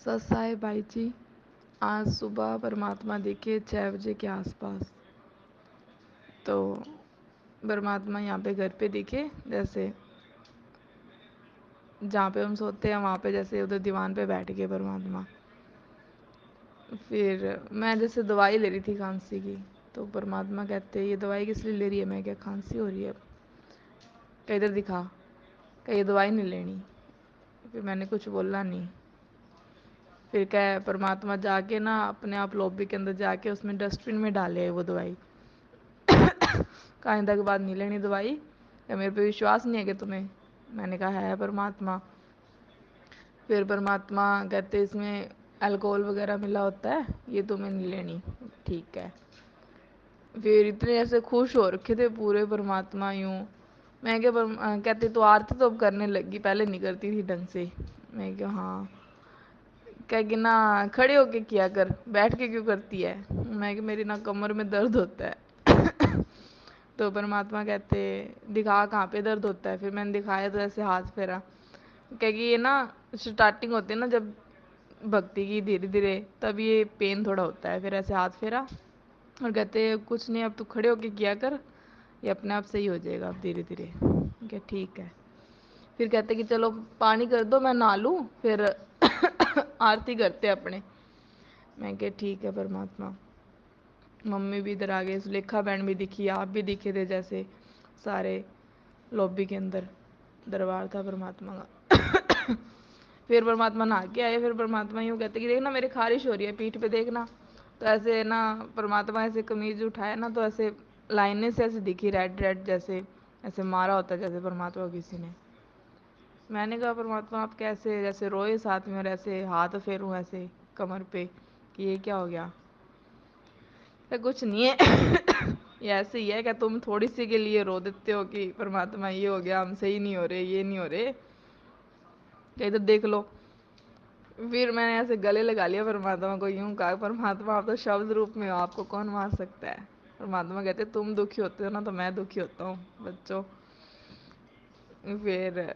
सत साई भाई जी। आज सुबह परमात्मा दिखे 6 बजे के आसपास। तो परमात्मा यहाँ पे घर पे दिखे, जैसे जहाँ पे हम सोते हैं वहाँ पे, जैसे उधर दीवान पे बैठ गए परमात्मा। फिर मैं जैसे दवाई ले रही थी खांसी की, तो परमात्मा कहते ये दवाई किस लिए ले रही है। मैं क्या, खांसी हो रही है। कहीं इधर दिखा, कहीं ये दवाई नहीं लेनी। फिर मैंने कुछ बोला नहीं। फिर क्या, परमात्मा जाके ना अपने आप लॉबी के अंदर जाके उसमें डस्टबिन में डाले वो दवाई। आइंदा के बाद नहीं लेनी दवाई, या मेरे पे विश्वास नहीं है कि तुम्हें। मैंने कहा है परमात्मा। फिर परमात्मा कहते इसमें अल्कोहल वगैरह मिला होता है, ये तुम्हें नहीं लेनी। ठीक है। फिर इतने ऐसे खुश हो रखे थे पूरे परमात्मा यूं। मैं क्या कहते तो आरती तो अब करने लगी, पहले नहीं करती थी ढंग से। मैं क्या, हाँ। कहेगी ना खड़े होके किया कर, बैठ के क्यों करती है। मैं कि मेरी ना कमर में दर्द होता है। तो परमात्मा कहते दिखा कहाँ पे दर्द होता है। फिर मैंने दिखाया तो ऐसे हाथ फेरा। कहेगी ये ना स्टार्टिंग होती है ना जब भक्ति की, धीरे धीरे तब ये पेन थोड़ा होता है। फिर ऐसे हाथ फेरा और कहते कुछ नहीं, अब तू खड़े होके किया कर, ये अपने आप सही हो जाएगा अब धीरे धीरे। क्या, ठीक है। फिर कहते कि चलो पानी कर दो, मैं नहा लूँ, फिर आरती करते अपने। मैं क्या, ठीक है परमात्मा। मम्मी भी इधर आ गई, सुलेखा बहन भी दिखी, आप भी दिखे थे, जैसे सारे लॉबी के अंदर दरबार था परमात्मा का। फिर परमात्मा नहा के आए। फिर परमात्मा यूँ कहते कि देखना मेरे खारिश हो रही है पीठ पे, देखना। तो ऐसे ना परमात्मा ऐसे कमीज उठाया ना, तो ऐसे लाइनें से ऐसे दिखी, रेड रेड जैसे, ऐसे मारा होता है जैसे परमात्मा को किसी ने। मैंने कहा परमात्मा आप कैसे, जैसे रोए साथ में और ऐसे हाथ फेरूं ऐसे कमर पे, कि ये क्या हो गया। क्या, कुछ नहीं है। ये ऐसे ही है, क्या तुम थोड़ी सी के लिए रो देते हो कि परमात्मा ये हो गया, हम सही नहीं हो रहे, ये नहीं हो रहे, क्या इधर देख लो। फिर मैंने ऐसे गले लगा लिया परमात्मा को, यूं कहा परमात्मा आप तो शब्द रूप में हो, आपको कौन मार सकता है। परमात्मा कहते तुम दुखी होते हो ना, तो मैं दुखी होता हूँ बच्चों। फिर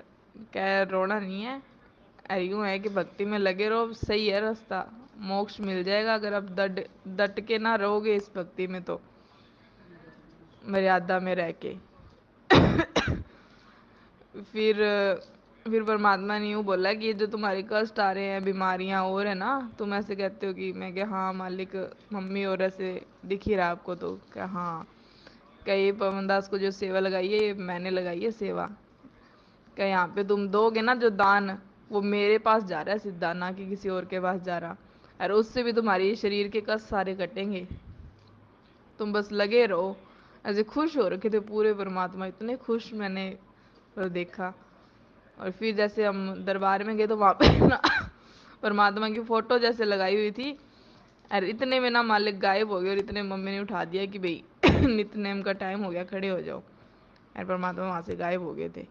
क्या, रोना नहीं है। अरे यूं है कि भक्ति में लगे रहो, सही है रास्ता, मोक्ष मिल जाएगा अगर आप डट डट के ना रहोगे इस भक्ति में, तो मर्यादा में रह के। फिर फिर परमात्मा ने यूँ बोला कि ये जो तुम्हारे कष्ट आ रहे हैं, बीमारियां और है ना, तुम ऐसे कहते हो कि, मैं क्या, हाँ मालिक, मम्मी और ऐसे दिख ही रहा आपको, तो क्या, हाँ। कहीं पवन दास को जो सेवा लगाई है, ये मैंने लगाई है सेवा। क्या, यहाँ पे तुम दोगे ना जो दान, वो मेरे पास जा रहा है सीधा, ना कि किसी और के पास जा रहा। और उससे भी तुम्हारी शरीर के कष्ट सारे कटेंगे, तुम बस लगे रहो। ऐसे खुश हो रखे थे पूरे परमात्मा, इतने खुश मैंने देखा। और फिर जैसे हम दरबार में गए तो वहाँ पे ना परमात्मा की फोटो जैसे लगाई हुई थी। और इतने में ना मालिक गायब हो गए, और इतने मम्मी ने उठा दिया कि भाई नित्यनेम का टाइम हो गया, खड़े हो जाओ। और परमात्मा वहाँ से गायब हो गए थे।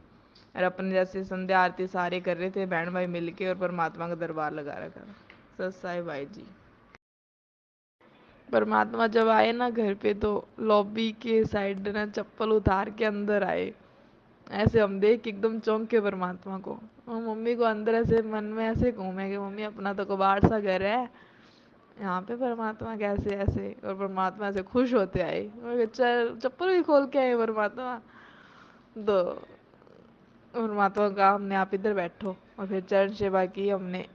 और अपने जैसे संध्या आरती सारे कर रहे थे बहन भाई मिलके, और परमात्मा का दरबार लगा रखा था। सत साई भाई जी। परमात्मा जब आए ना घर पे, तो लॉबी के साइड ना चप्पल उतार के अंदर आए। ऐसे हम देख के एकदम चौंके परमात्मा को। और मम्मी को अंदर ऐसे मन में ऐसे घूमे कि मम्मी अपना तो कबाड़ सा घर है, यहाँ पे परमात्मा कैसे ऐसे। और परमात्मा से खुश होते आए, मैं कहा, चल चप्पल भी खोल के आए परमात्मा। तो परमात्मा का हमने, आप इधर बैठो। और फिर चरण सेवा की हमने।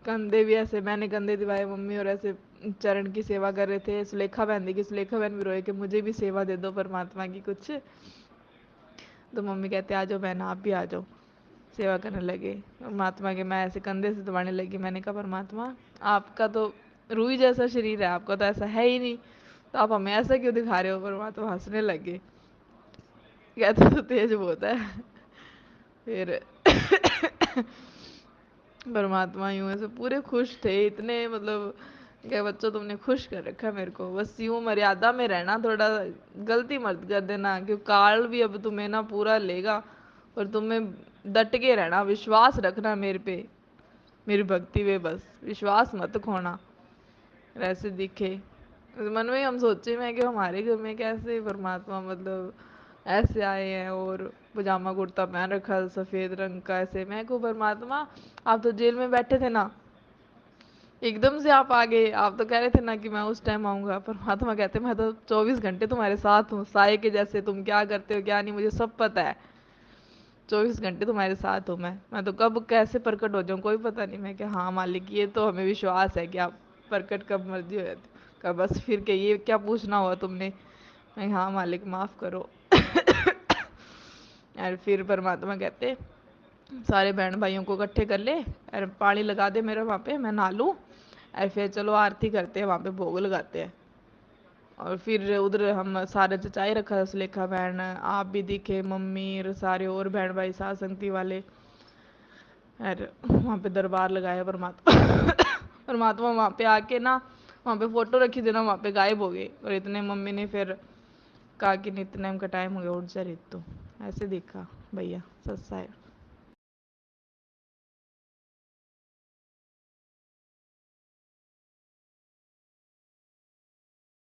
कंधे भी ऐसे मैंने कंधे दिवाए मम्मी, और ऐसे चरण की सेवा कर रहे थे। सुलेखा बहन देखी, सुलेखा बहन भी रोए कि मुझे भी सेवा दे दो परमात्मा की कुछ। तो मम्मी कहते आ जाओ बहन, आप भी आ जाओ। सेवा करने लगे परमात्मा के। मैं ऐसे कंधे से दबाने लगी। मैंने कहा परमात्मा आपका तो रूई जैसा शरीर है, आपका तो ऐसा है ही नहीं, तो आप हमें ऐसा क्यों दिखा रहे हो। परमात्मा हंसने लगे, कहते तो तेज बहुत है। फिर परमात्मा यूं ऐसे पूरे खुश थे, इतने मतलब क्या बच्चों तुमने खुश कर रखा है मेरे को। बस यूं मर्यादा में रहना, थोड़ा गलती मत कर देना, क्योंकि काल भी अब तुम्हें ना पूरा लेगा। और तुम्हें डट के रहना, विश्वास रखना मेरे पे, मेरी भक्ति पे, बस विश्वास मत खोना। वैसे दिखे मन में ही हम सोचे, मैं कि हमारे घर में कैसे परमात्मा मतलब ऐसे आए हैं, और पजामा कुर्ता पहन रखा सफेद रंग का ऐसे। मैं को परमात्मा आप तो जेल में बैठे थे ना, एकदम से आप आ गए, आप तो कह रहे थे ना कि मैं उस टाइम आऊंगा। परमात्मा कहते मैं तो 24 घंटे तुम्हारे साथ हूँ, साय के जैसे, तुम क्या करते हो क्या नहीं मुझे सब पता है। 24 घंटे तुम्हारे साथ हूँ मैं तो कब कैसे प्रकट हो जाऊँ कोई पता नहीं। मैं क्या हाँ मालिक ये तो हमें विश्वास है कि आप प्रकट कब मर्जी हो जाती। कब बस फिर के ये क्या पूछना हुआ तुमने। मैं हाँ मालिक माफ करो। और फिर परमात्मा कहते सारे बहन भाइयों को इकट्ठे कर ले और पानी लगा दे मेरे वहाँ पे, मैं नहा लूँ और फिर चलो आरती करते हैं, वहाँ पे भोग लगाते हैं। और फिर उधर हम सारे चचाई रखा था, सुलेखा बहन आप भी दिखे, मम्मी और सारे और बहन भाई साथ संगति वाले। और वहाँ पे दरबार लगाया परमात्मा। परमात्मा वहाँ पे आके ना, वहाँ पे फोटो रखी थी ना, वहाँ पे गायब हो गए। और इतने मम्मी ने फिर कहा कि नित्य नेम का टाइम हो गया, उठ जा रितु। ऐसे देखा भैया सत्सा है।